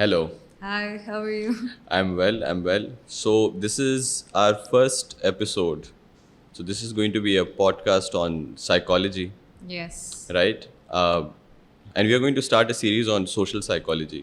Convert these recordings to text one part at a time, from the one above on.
Hello. Hi, how are you? I'm well. So, this is our first episode. So, this is going to be a podcast on psychology, Yes. right? And we are going to start a series on social psychology.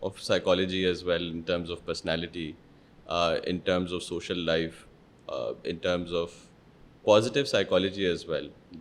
of psychology as well in terms of personality, in terms of social life, in terms of positive psychology as well,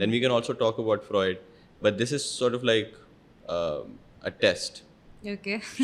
Then we can also talk about Freud, but this is sort of like a test. Okay.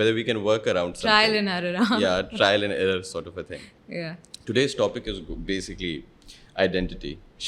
whether we can work around something. Trial and error. Yeah, trial and error sort of a thing. Yeah. Today's topic is basically identity,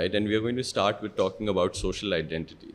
right? And we are going to start with talking about social identity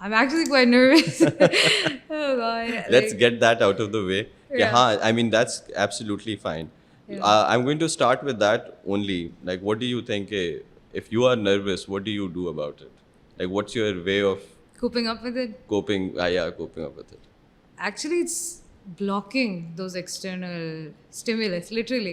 I'm actually quite nervous. Oh God. Let's get that out of the way. Yeah. I mean, that's absolutely fine. I'm going to start with that only. Like, what do you think, if you are nervous, what do you do about it? Like, what's your way of Coping up with it. coping up with it? Actually, it's blocking those external stimulus, literally.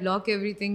block everything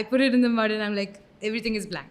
I put it in the mud and I'm like, everything is blank.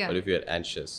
Yeah. or if you're anxious,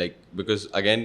like because again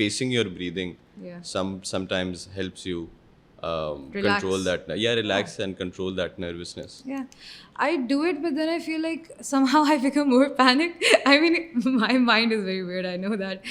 pacing your breathing Yeah. sometimes helps you Relax. control that. Relax and control that nervousness. Yeah, I do it, but then I feel like somehow I become more panicked. I mean, my mind is very weird. I know that.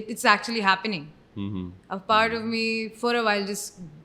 it's actually happening. A part of me, for a while, just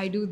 I do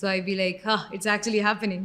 so I be like, it's actually happening.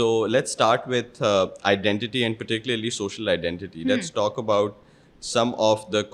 so let's start with identity and particularly social identity. Let's talk about some of the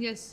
Yes.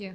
Yeah.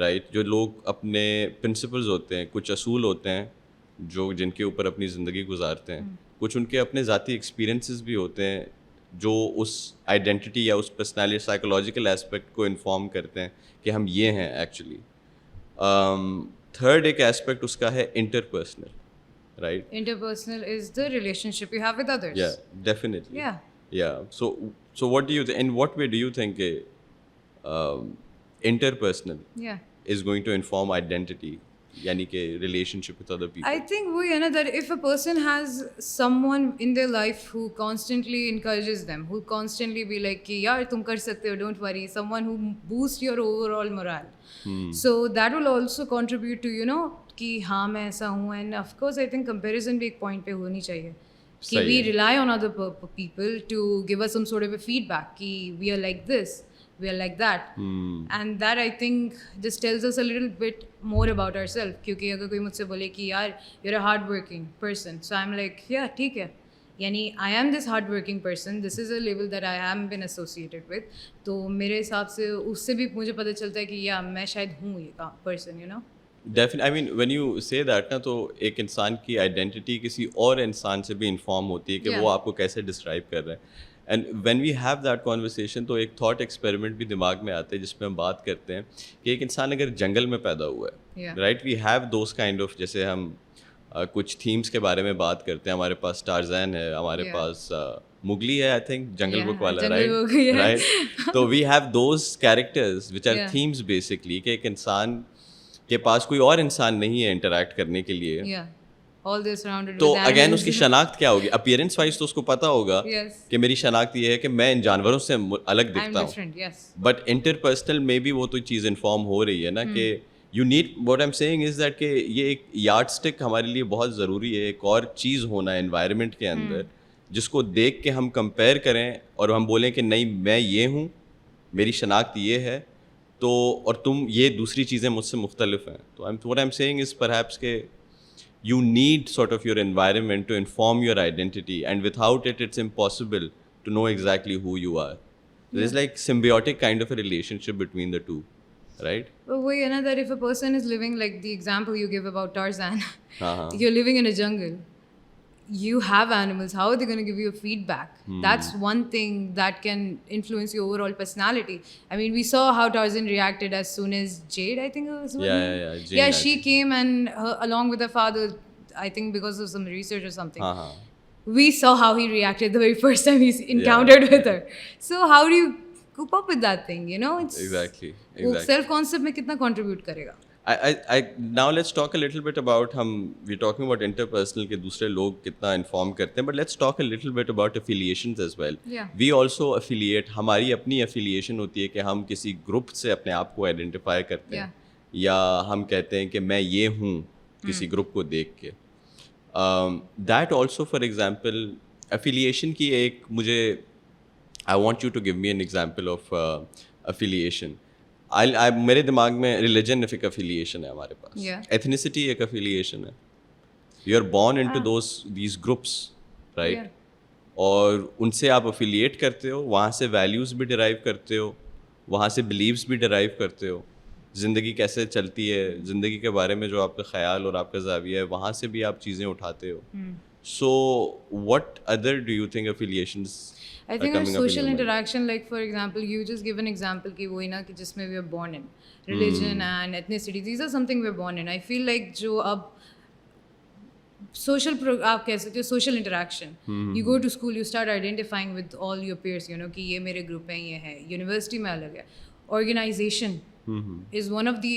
Right. جو لوگ اپنے principles ہوتے ہیں, کچھ اصول ہوتے ہیں جو جن کے اوپر اپنی زندگی گزارتے ہیں, کچھ ان کے اپنے ذاتی ایکسپیرینسز بھی ہوتے ہیں جو اس آئیڈینٹی یا اس پرسنالٹی سائیکولوجیکل ایسپیکٹ کو انفارم کرتے ہیں کہ ہم یہ ہیں ایکچولی. تھرڈ ایک ایسپیکٹ اس کا ہے interpersonal, right. Interpersonal is the relationship you have with others. Yeah, definitely. Yeah. Yeah. So what do you in what way do you think interpersonal Yeah. is going to inform identity, yani ke relationship with other people? I think we know that if a person has someone in their life who constantly encourages them, who constantly be like ki yaar tum kar sakte ho, don't worry, someone who boosts your overall morale, so that will also contribute to, you know, ki haan main aisa hu. And of course I think comparison bhi ek point pe honi chahiye ki we rely on other people to give us some sort of a feedback ki we are like this, we are like that, and that I think just tells us a little bit more about ourselves. Kyunki agar koi mujhse bole ki yaar you're a hard working person, so I'm like yeah theek hai, yani I am this hard working person, this is a label that I am been associated with, to mere hisab se usse bhi mujhe pata chalta hai ki yeah main shayad hu ye person, you know. Definitely. I mean, when you say that نا, تو ایک انسان کی identity کسی اور انسان سے بھی انفارم ہوتی ہے کہ وہ آپ کو کیسے ڈسکرائب کر رہے ہیں. And when we have that conversation تو ایک تھاٹ ایکسپیریمنٹ بھی دماغ میں آتے ہیں جس میں ہم بات کرتے ہیں کہ ایک انسان اگر جنگل میں پیدا ہوا ہے, right, we have those kind of, جیسے ہم کچھ تھیمس کے بارے میں بات کرتے ہیں, ہمارے پاس ٹارزین ہے, ہمارے پاس مغلی ہے, آئی تھنک جنگل بک والا, رائٹ. تو we have those characters which are themes basically کہ ایک انسان کے پاس کوئی اور انسان نہیں ہے انٹریکٹ کرنے کے لیے, تو اگین اس کی شناخت کیا ہوگی؟ اپیئرنس وائز تو اس کو پتا ہوگا کہ میری شناخت یہ ہے کہ میں ان جانوروں سے الگ دکھتا ہوں, بٹ انٹرپرسنل میں بھی وہ تو چیز انفارم ہو رہی ہے نا کہ you need, what I am saying is that کہ یہ ایک یارڈ اسٹک ہمارے لیے بہت ضروری ہے, ایک اور چیز ہونا ہے انوائرمنٹ کے اندر جس کو دیکھ کے ہم کمپیئر کریں اور ہم بولیں کہ نہیں میں یہ ہوں, میری شناخت یہ ہے, تو اور تم یہ دوسری چیزیں مجھ سے مختلف ہیں. تو what I am saying is perhaps کہ you need sort of your environment to inform your identity, and without it it's impossible to know exactly who you are. There's like symbiotic kind of a relationship between the two, right? But we know that if a person is living like the example you give about Tarzan, you're living in a jungle, you have animals, how are they going to give you a feedback? That's one thing that can influence your overall personality. I mean, we saw how Tarzan reacted as soon as Jade, I think it was her name. Jane, she came and along with her father, I think because of some research or something, we saw how he reacted the very first time he encountered with her. So how do you cope up with that thing, you know? It's exactly. self concept mein kitna contribute karega. Now let's talk a little bit about we're talking about interpersonal کہ دوسرے لوگ کتنا inform کرتے ہیں, but let's talk a little bit about affiliations as well. We also affiliate, ہماری اپنی affiliation ہوتی ہے کہ ہم کسی گروپ سے اپنے آپ کو آئیڈینٹیفائی کرتے ہیں, یا ہم کہتے ہیں کہ میں یہ ہوں کسی گروپ کو دیکھ کے. That also, for example, affiliation کی ایک مجھے I want you to give me an example of affiliation. میرے دماغ میں ریلیجن ایک افیلیشن ہے ہمارے پاس, ایتھنیسٹی ایک افیلیشن ہے, you are born into these groups, right, اور ان سے آپ افیلیٹ کرتے ہو, وہاں سے ویلیوز بھی ڈرائیو کرتے ہو, وہاں سے بلیوز بھی ڈرائیو کرتے ہو, زندگی کیسے چلتی ہے, زندگی کے بارے میں جو آپ کا خیال اور آپ کا زاویہ ہے وہاں سے بھی آپ چیزیں اٹھاتے ہو. سو what other do you think affiliations I think a social interaction, like for example, you just give an example ki wohi na ki jisme we are born in, religion and ethnicity, these are something we are born in. I feel like jo ab social aap keh sakte ho social interaction, you go to school, you start identifying with all your peers, you know ki ye mere group hai, ye hai, university mein alag hai, organization is one of the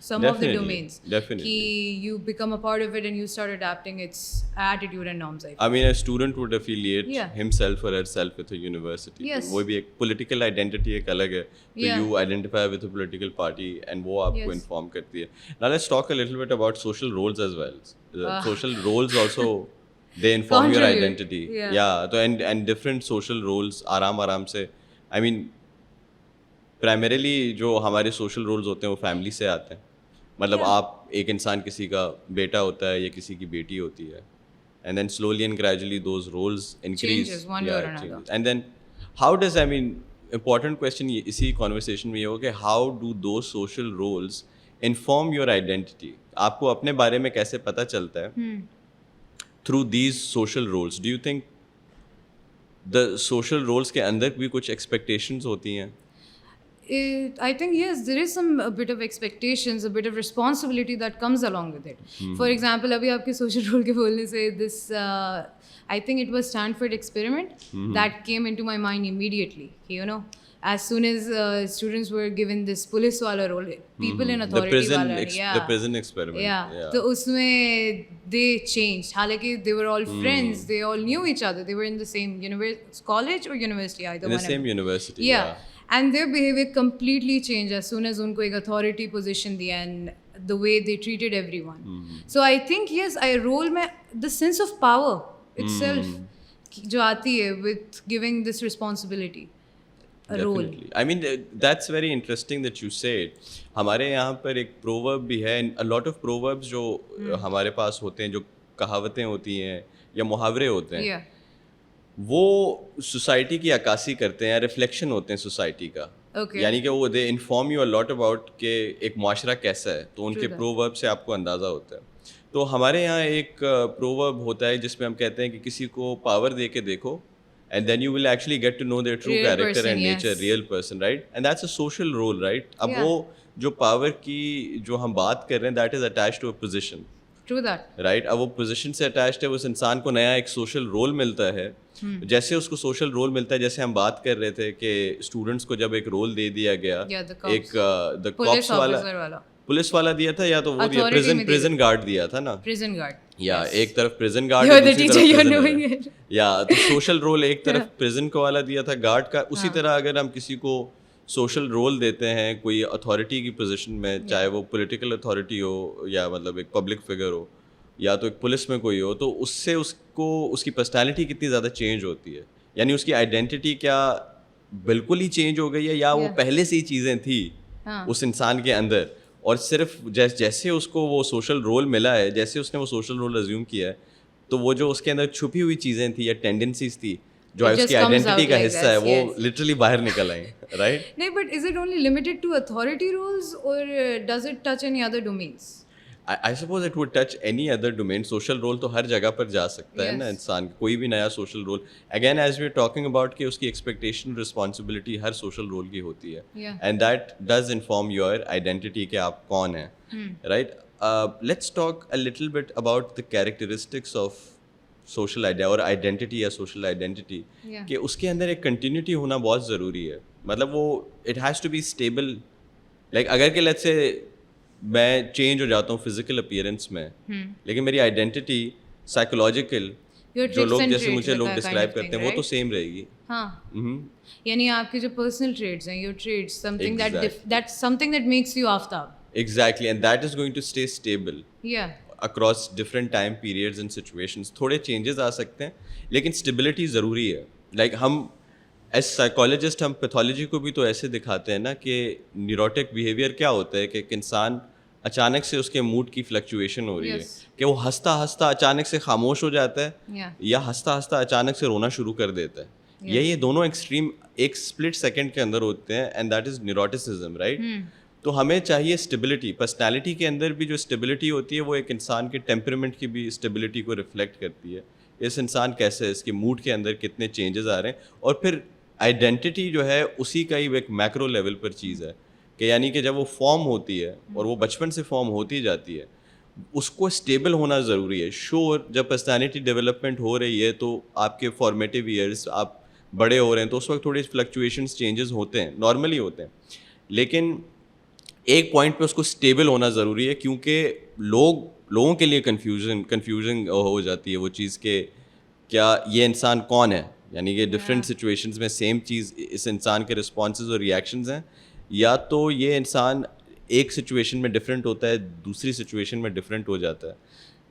some of the domains, ki you become a part of it and you start adapting its attitude and norms. I mean, a student would affiliate himself or herself with a university. وہ بھی ایک political identity ایک الگ ہے, so you identify with a political party and وہ آپ کو inform کرتی ہے. Now let's talk a little bit about social roles as well. Social roles also they inform your identity. Yeah, so and different social roles آرام سے, I mean primarily جو ہمارے social rules ہوتے ہیں وہ فیملی سے آتے ہیں. مطلب آپ ایک انسان کسی کا بیٹا ہوتا ہے یا کسی کی بیٹی ہوتی ہے, and then slowly and gradually those roles increase, and then how does, I mean important question اسی کانورسیشن میں یہ ہو کہ how do those social roles inform your identity. آپ کو اپنے بارے میں کیسے پتہ چلتا ہے through these social roles. Do you think the social roles کے اندر بھی کچھ ایکسپیکٹیشنز ہوتی ہیں؟ I think yes, there is a bit of expectations, a bit of responsibility that comes along with it. For example, abhi aapke social role ke bolne se this, I think it was Stanford experiment that came into my mind immediately. You know, as soon as students were given this police wala role, people in authority wala, The prison experiment. Yeah. So usme they changed. Halaki they were all friends. They all knew each other. They were in the same college or university, either In one. the same university. Yeah. And their behavior completely changed as soon as unko ek authority position diya and the way they treated everyone. So I think yes, I role mein the sense of power itself jo aati hai with giving this responsibility a role. Definitely. I mean, that's very interesting that you said. ہمارے یہاں پر ایک proverb بھی ہے, a lot of proverbs جو ہمارے پاس ہوتے ہیں, جو کہاوتیں ہوتی ہیں یا محاورے ہوتے ہیں, Yeah. وہ سوسائٹی کی عکاسی کرتے ہیں, ریفلیکشن ہوتے ہیں سوسائٹی کا. Okay. یعنی کہ وہ دے انفارم یو الاٹ اباؤٹ کہ ایک معاشرہ کیسا ہے, تو ان کے پروورب سے آپ کو اندازہ ہوتا ہے. تو ہمارے یہاں ایک پروورب ہوتا ہے جس میں ہم کہتے ہیں کہ کسی کو پاور دے کے دیکھو and then you will actually get to know their true Real character person, and nature, yes. real person, right? And that's a social role, right? اب Yeah. وہ جو پاور کی جو ہم بات کر رہے ہیں that is attached to a position. True that. Right. اب وہ پوزیشن سے اٹیچڈ ہے, اس انسان کو نیا ایک سوشل رول ملتا ہے. جیسے اس کو سوشل رول ملتا ہے, جیسے ہم بات کر رہے تھے کہ اسٹوڈنٹس کو جب ایک رول دے دیا گیا, ایک دا کاپس والا پولیس والا دیا تھا, یا تو وہ دیا پریزن گارڈ دیا تھا نا, prison guard. یا ایک طرف پریزن گارڈ, یا تو سوشل رول ایک طرف پریزن کو والا دیا تھا گارڈ کا. اسی طرح اگر ہم کسی کو سوشل رول دیتے ہیں کوئی اتھارٹی کی پوزیشن میں, چاہے وہ پولیٹیکل اتھارٹی ہو یا مطلب ایک پبلک فگر ہو یا تو ایک پولیس میں کوئی ہو, تو اس سے اس کو اس کی پرسنالٹی کتنی زیادہ چینج ہوتی ہے. یعنی اس کی آئیڈینٹی کیا بالکل ہی چینج ہو گئی ہے, یا وہ پہلے سے ہی چیزیں تھیں اس انسان کے اندر, اور صرف جیسے اس کو وہ سوشل رول ملا ہے, جیسے اس نے وہ سوشل رول ازیوم کیا ہے, تو وہ جو اس کے اندر چھپی ہوئی چیزیں تھیں یا ٹینڈنسیز تھی جو اس کی آئیڈینٹی کا حصہ ہے, وہ لٹرلی باہر نکل آئیں, رائٹ؟ نہیں, but is it only limited to authority rules or does it touch any other domains? I suppose it would touch any other domain. Social role تو ہر جگہ پر جا سکتا ہے نا انسان, کوئی بھی نیا social role. Again, as we're talking about کہ اس کی ایکسپیکٹیشن responsibility ہر سوشل رول کی ہوتی ہے, and that does inform your identity کہ آپ کون ہیں, right? Let's talk a little bit about the characteristics of social idea اور identity یا social identity, کہ اس کے اندر ایک کنٹینیوٹی ہونا بہت ضروری ہے. مطلب وہ it has to be stable. Like اگر کہ let's say میں چینج ہو جاتا ہوں فزیکل اپیئرنس میں, لیکن میری آئیڈینٹی سائیکولوجیکل جو لوگ جیسے مجھے لوگ ڈسکرائب کرتے ہیں وہ تو سیم رہے گی. ہاں, یعنی آپ کے جو پرسنل ٹریٹس ہیں, your traits, something that makes you Aftab. Exactly, and that is going to stay stable across different time periods and situations. تھوڑے چینجز آ سکتے ہیں لیکن اسٹیبلٹی ضروری ہے. لائک ہم ایز سائیکالوجسٹ ہم پیتھولوجی کو بھی تو ایسے دکھاتے ہیں نا کہ نیوروٹک بیہیویئر کیا ہوتا ہے, کہ ایک انسان اچانک سے اس کے موڈ کی فلکچویشن ہو رہی ہے, کہ وہ ہنستا ہنستا اچانک سے خاموش ہو جاتا ہے, یا ہنستا ہنستا اچانک سے رونا شروع کر دیتا ہے. یہ دونوں ایکسٹریم ایک اسپلٹ سیکنڈ کے اندر ہوتے ہیں, اینڈ دیٹ از نیوروٹیسزم, رائٹ؟ تو ہمیں چاہیے اسٹیبلٹی. پرسنالٹی کے اندر بھی جو اسٹیبلٹی ہوتی ہے وہ ایک انسان کے ٹیمپرمنٹ کی بھی اسٹیبلٹی کو ریفلیکٹ کرتی ہے. اس انسان کیسے ہے, اس کے موڈ کے اندر کتنے چینجز آ رہے ہیں, اور پھر آئیڈینٹی جو ہے اسی کا ہی ایک میکرو لیول پر چیز ہے, کہ یعنی کہ جب وہ فارم ہوتی ہے اور وہ بچپن سے فارم ہوتی جاتی ہے, اس کو اسٹیبل ہونا ضروری ہے. شور جب پرسنالٹی ڈیولپمنٹ ہو رہی ہے تو آپ کے فارمیٹیو ایئرس, آپ بڑے ہو رہے ہیں, تو اس وقت تھوڑی فلکچویشنس چینجز ہوتے ہیں, نارملی ہوتے ہیں, لیکن ایک پوائنٹ پہ اس کو اسٹیبل ہونا ضروری ہے, کیونکہ لوگوں کے لیے کنفیوژن ہو جاتی ہے وہ چیز کہ کیا یہ انسان کون ہے. یعنی کہ ڈفرینٹ سچویشنز میں سیم چیز اس انسان کے رسپانسز اور ریئیکشنز ہیں, یا تو یہ انسان ایک سچویشن میں ڈفرینٹ ہوتا ہے, دوسری سچویشن میں ڈفرینٹ ہو جاتا ہے.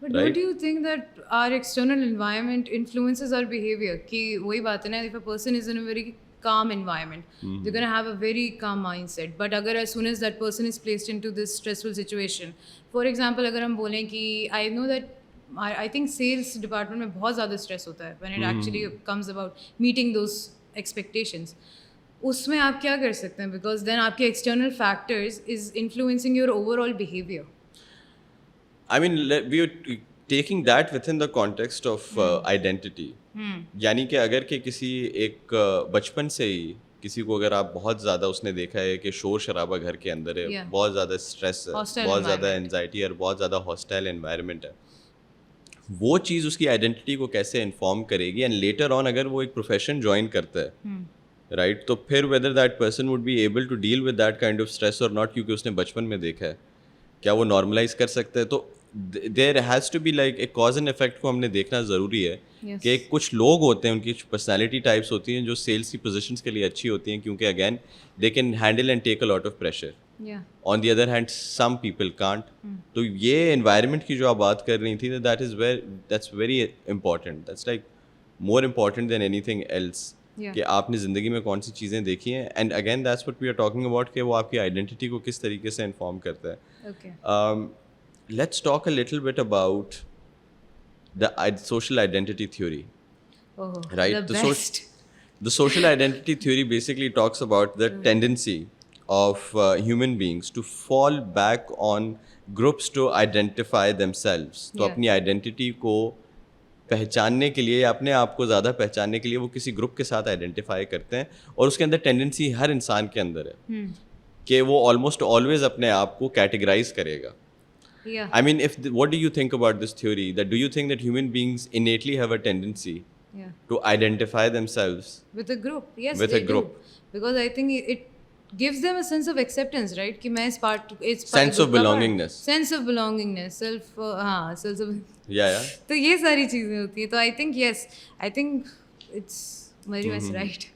But don't you think that our external environment influences our behavior? کہ وہی بات ہے نا, if a person is in a very calm environment, they're going to have a very calm mindset. But اگر as soon as that person is placed into this stressful situation, for example اگر ہم بولیں کہ I know that I think sales department میں بہت زیادہ stress ہوتا ہے when it actually comes about meeting those expectations. اس میں آپ کیا کر سکتے ہیں, بیکاز دین آپ کے external factors is influencing your over all behaviour. I mean, we are taking that within the context of identity. یعنی کہ اگر کہ کسی ایک بچپن سے ہی کسی کو اگر آپ بہت زیادہ اس نے دیکھا ہے کہ شور شرابہ گھر کے اندر ہے, بہت زیادہ اسٹریس ہے, بہت زیادہ انزائٹی اور بہت زیادہ ہاسٹائل انوائرمنٹ ہے, وہ چیز اس کی آئیڈینٹی کو کیسے انفارم کرے گی. اینڈ لیٹر آن اگر وہ ایک پروفیشن جوائن کرتا ہے رائٹ, تو پھر whether that person would be able to deal with that kind of stress اور ناٹ, کیونکہ اس نے بچپن میں دیکھا ہے, کیا وہ نارملائز کر سکتا ہے. تو there has to be like ایک کاز اینڈ افیکٹ کو ہم نے دیکھنا ضروری ہے کہ کچھ لوگ ہوتے ہیں, ان کی پرسنالٹی ٹائپس ہوتی ہیں جو سیلس کی پوزیشنس کے لیے اچھی ہوتی ہیں, کیونکہ again they can handle and take a lot of pressure. On the other hand some people can't. تو یہ انوائرمنٹ کی جو آپ بات کر رہی تھی, that's very important, that's like more important than anything else, کہ آپ نے زندگی میں کون سی چیزیں دیکھی ہیں. And again that's what we are talking about, کہ وہ آپ کی آئیڈینٹی کو کس طریقے سے انفارم کرتا ہے. Let's talk a little bit about the social identity theory. Oh, right? The best. The social identity theory basically talks about the tendency of human beings to fall back on groups to identify themselves. تو اپنی identity کو پہچاننے کے لیے, اپنے آپ کو زیادہ پہچاننے کے لیے وہ کسی گروپ کے ساتھ آئیڈینٹیفائی کرتے ہیں, اور اس کے اندر ٹینڈنسی ہر انسان کے اندر ہے کہ وہ آلموسٹ آلویز اپنے آپ کو کیٹیگرائز کرے گا. I mean, what do you think about this theory? That do you think that human beings innately have a tendency to identify themselves with a group? Yes, with they a group. do. Because I think it gives them a sense of acceptance, right? Ki main is part, it's sense of belongingness. Sense of belongingness, sense of yeah. تو یہ ساری چیزیں ہوتی ہیں. تو I think yes, I think it's very much right.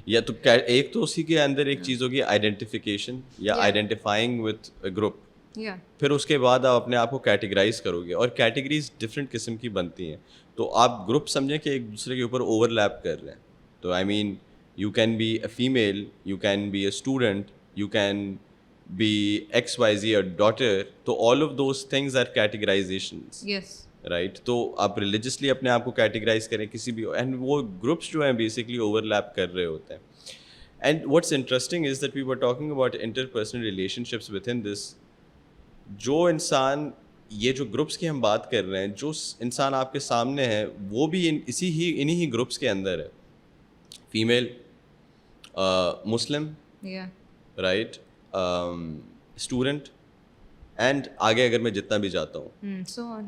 یا تو ایک تو اسی کے اندر ایک چیز ہوگی آئیڈینٹیفیکیشن یا آئیڈینٹیفائنگ وتھ اے گروپ. پھر اس کے بعد آپ اپنے آپ کو کیٹیگرائز کرو گے, اور کیٹیگریز ڈفرینٹ قسم کی بنتی ہیں. تو آپ گروپ سمجھیں کہ ایک دوسرے کے اوپر اوور لیپ کر رہے ہیں. تو I mean you can be a female, you can be a student, you can be X Y Z a daughter. تو all of those things are categorizations, right. تو آپ ریلیجسلی اپنے آپ کو کیٹیگرائز کریں کسی بھی, اینڈ وہ گروپس جو ہیں بیسکلی اوور لیپ کر رہے ہوتے ہیں. And what's interesting is that we were talking about interpersonal relationships within this. جو انسان, یہ جو گروپس کی ہم بات کر رہے ہیں, جو انسان آپ کے سامنے ہے وہ بھی انہی ہی گروپس کے اندر ہے. Female, Muslim, right, student, and آگے اگر میں جتنا بھی جاتا ہوں,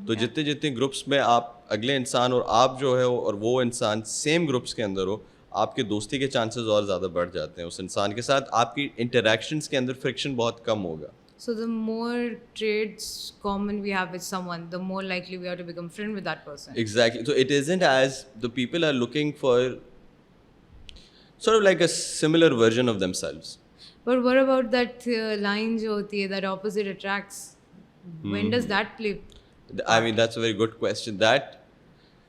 تو جتنے گروپس میں آپ اگلے انسان اور آپ جو ہے اور وہ انسان سیم گروپس کے اندر ہو, آپ کے دوستی کے چانسز اور زیادہ بڑھ جاتے ہیں اس انسان کے ساتھ. آپ کی انٹریکشنس کے اندر فرکشن بہت کم ہوگا. So the more traits common we have with someone, the more likely we are to become friend with that person. Exactly. So it isn't as the people are looking for sort of like a similar version of themselves. But what about that line jo hoti hai, that opposite attracts? When does that play? I mean, that's a very good question.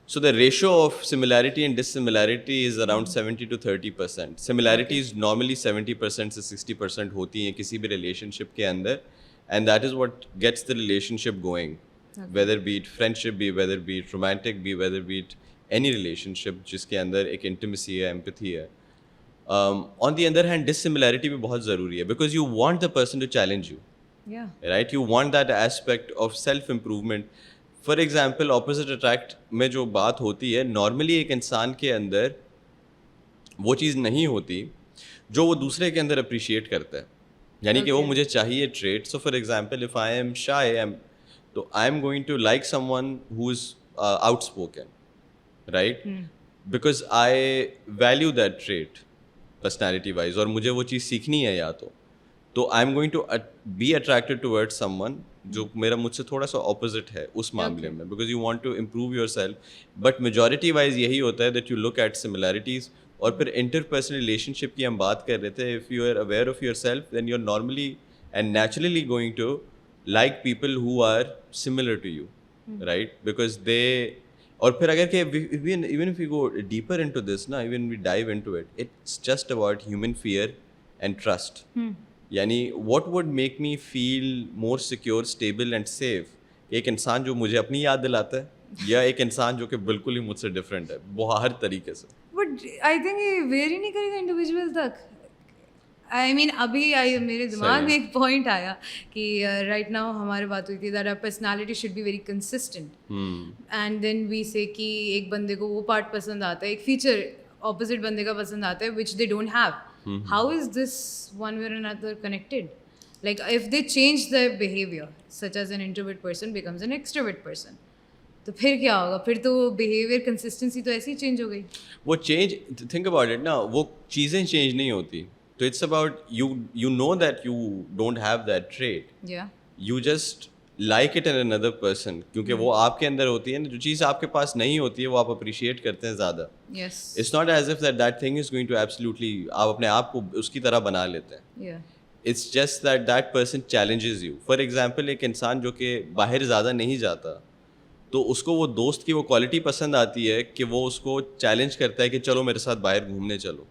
So the ratio of similarity and dissimilarity is around 70 to 30%. Similarity is normally 70% سے 60% ہوتی ہیں کسی بھی relationship کے اندر, and that is what gets the relationship going. Whether be it friendship be, whether be it romantic be, whether be it any relationship جس کے اندر ایک intimacy ہے, empathy ہے. On the other hand, dissimilarity بھی بہت ضروری ہے, because you want the person to challenge you. Right? You want that aspect of self-improvement. For example opposite attract میں جو بات ہوتی ہے, نارملی ایک انسان کے اندر وہ چیز نہیں ہوتی جو وہ دوسرے کے اندر اپریشیٹ کرتا ہے, یعنی کہ وہ مجھے چاہیے trait. So for example if I am shy, تو I am going to like someone who is outspoken, right, because I value that trait personality wise, اور مجھے وہ چیز سیکھنی ہے. یا تو I am going to be attracted toward someone جو میرا مجھ سے تھوڑا سا اپوزٹ ہے اس معاملے میں, because you want to improve yourself. But majority wise یہی ہوتا ہے that you look at similarities. اور پھر انٹر پرسنل ریلیشن شپ کی ہم بات کر رہے تھے, if you are aware of yourself then you are normally and naturally going to like people who are similar to you, right, because they. اور پھر اگر کہ even if you go deeper into this نا, even we dive into it, it's just about human fear and trust. یعنی what would make me feel more secure, stable and safe, ایک انسان جو مجھے اپنی یاد دلاتا ہے, یا ایک انسان جو کہ بالکل ہی مجھ سے ڈفرینٹ ہے وہ ہر طریقے سے. بٹ آئی تھنک یہ ویری نہیں کرے گا انڈیویجول تک. آئی مین ابھی میرے دماغ میں ایک پوائنٹ آیا کہ رائٹ ناؤ ہماری بات ہوئی تھی that our personality should be very consistent and then we say کہ ایک بندے کو وہ پارٹ پسند آتا ہے, ایک فیچر اپوزٹ بندے کا پسند آتا ہے which they don't have. How is this one way or another connected? Like if they change their behavior, such as an introvert person becomes an extrovert person, تو پھر کیا ہوگا؟ پھر تو بیہیویئر کنسسٹنسی تو ایسی چینج ہو گئی. وہ چینج, تھنک اباؤٹ اٹ نا, وہ چیزیں چینج نہیں ہوتی. تو it's about you know that you don't have that trait, you just like it in another person, کیونکہ وہ آپ کے اندر ہوتی ہے نا. جو چیز آپ کے پاس نہیں ہوتی ہے وہ آپ اپریشیٹ کرتے ہیں زیادہ. It's not as if that thing is going to absolutely, آپ اپنے آپ کو اس کی طرح بنا لیتے ہیں. It's just that person challenges you. For example, ایک انسان جو کہ باہر زیادہ نہیں جاتا, تو اس کو وہ دوست کی وہ کوالٹی پسند آتی ہے کہ وہ اس کو چیلنج کرتا ہے کہ چلو میرے ساتھ باہر گھومنے چلو.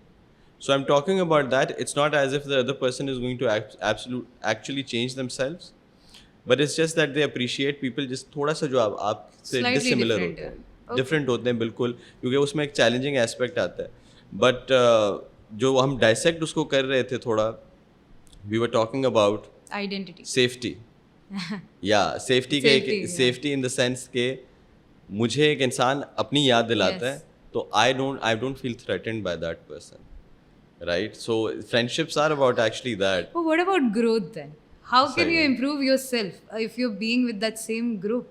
So I'm talking about that. It's not as if the other person is going to actually change themselves, but it's just that they appreciate people just تھوڑا سا جو آپ سے dissimilar ہوتے ہیں, ڈفرینٹ ہوتے ہیں بالکل, کیونکہ اس میں ایک چیلنجنگ ایسپیکٹ آتا ہے. بٹ جو ہم ڈائسیکٹ اس کو کر رہے تھے تھوڑا, we were talking about identity, safety. Yeah, safety کے safety in the sense کہ مجھے ایک انسان اپنی یاد دلاتا ہے تو I don't feel threatened by that person, right? So friendships are about actually that. But what about growth then? How can you improve yourself if you're being with that same group?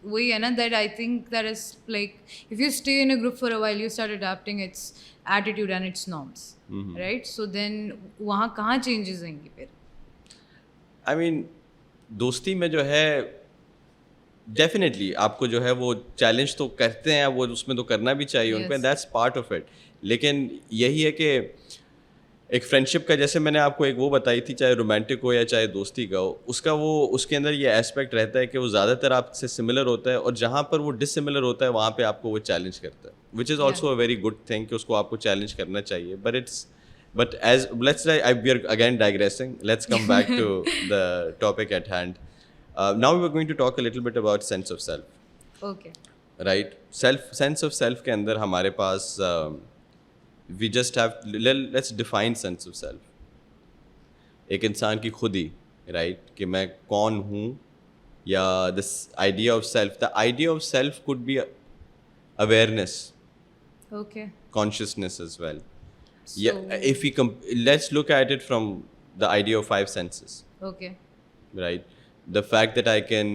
وہی ہے نا, that I think that is like if you stay in a group for a while, you start adapting its attitude and its norms, right? So then وہاں کہاں changes ہوئیں گی پھر؟ I mean دوستی میں جو ہے ڈیفینیٹلی آپ کو جو ہے وہ چیلنج تو کرتے ہیں, وہ اس میں تو کرنا بھی چاہیے ان پہ, دیٹس پارٹ آف اٹ. لیکن یہی ہے کہ ایک فرینڈشپ کا, جیسے میں نے آپ کو ایک وہ بتائی تھی, چاہے رومانٹک ہو یا چاہے دوستی کا ہو, اس کا وہ اس کے اندر یہ ایسپیکٹ رہتا ہے کہ وہ زیادہ تر آپ سے سملر ہوتا ہے, اور جہاں پر وہ ڈس سملر ہوتا ہے وہاں پہ آپ کو وہ چیلنج کرتا ہے, which is also a very good thing کہ اس کو آپ کو چیلنج کرنا چاہیے. But as let's we are again digressing, let's come back to the topic at hand. Now we are going to talk a little bit about sense of self. Okay, right, sense of self کے اندر ہمارے پاس we just have, let's define sense of self. ایک انسان کی خودی, right, کہ میں کون ہوں, یا this idea of self. The idea of self could be awareness, okay, consciousness as well. Yeah, if we let's look at it from the idea of 5 senses. Okay, right, the fact that I can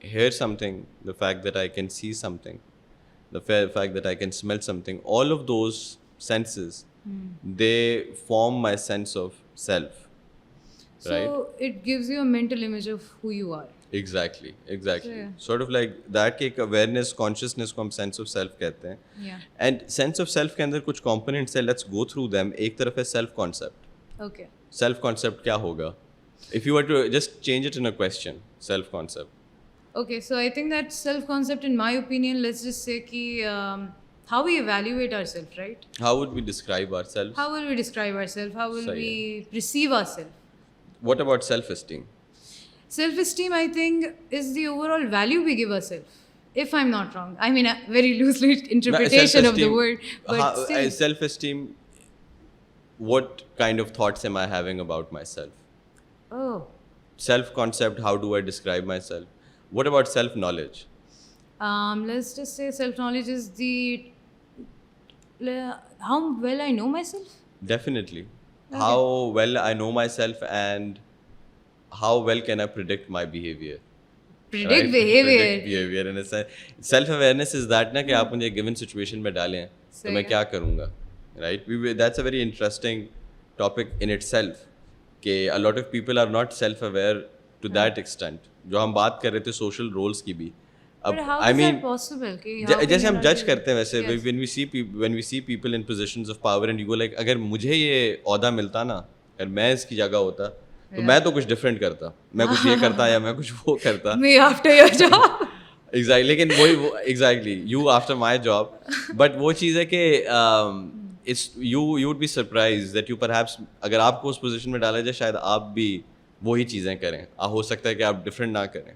hear something, the fact that I can see something, the fact that I can smell something, all of those senses, they form my sense of self, right? So it gives you a mental image of who you are. Exactly. Sort of like that, کہ awareness, consciousness کو ہم sense of self کہتے ہیں. And sense of self کے اندر کچھ components ہیں, let's go through them. ایک طرف ہے self concept. Okay, self concept کیا ہوگا? If you were to just change it in a question, self concept. Okay, so I think that self concept, in my opinion, let's just say ki how we evaluate ourselves, right? How would we describe ourselves? How will we describe ourselves? How will we perceive ourselves? What about self-esteem? Self-esteem, I think, is the overall value we give ourselves. If I'm not wrong. I mean, a very loosely interpretation of the word. But still. Self-esteem, what kind of thoughts am I having about myself? Oh. Self-concept, how do I describe myself? What about self-knowledge? Let's just say self-knowledge is how well I know myself? Definitely. Okay. How well I know myself and how well can I predict my behavior? Predict behavior. Predict behavior. And self-awareness is that na کہ آپ مجھے given situation میں ڈالیں تو میں کیا کروں گا, right? That's a very interesting topic in itself کہ a lot of people are not self-aware to that extent. جو ہم بات کر رہے تھے social roles کی بھی, I mean, جیسے ہم جج کرتے ہیں ویسے, when we see people in positions of power and you go like, اگر مجھے یہ عہدہ ملتا نا, اگر میں اس کی جگہ ہوتا تو میں تو کچھ ڈفرینٹ کرتا, میں کچھ یہ کرتا یا میں کچھ وہ کرتا. Exactly, لیکن وہی exactly you after my job. But وہ چیز ہے کہ you would be surprised that you perhaps, اگر آپ کو اس پوزیشن میں ڈالا جائے شاید آپ بھی وہی چیزیں کریں, ہو سکتا ہے کہ آپ ڈفرینٹ نہ کریں.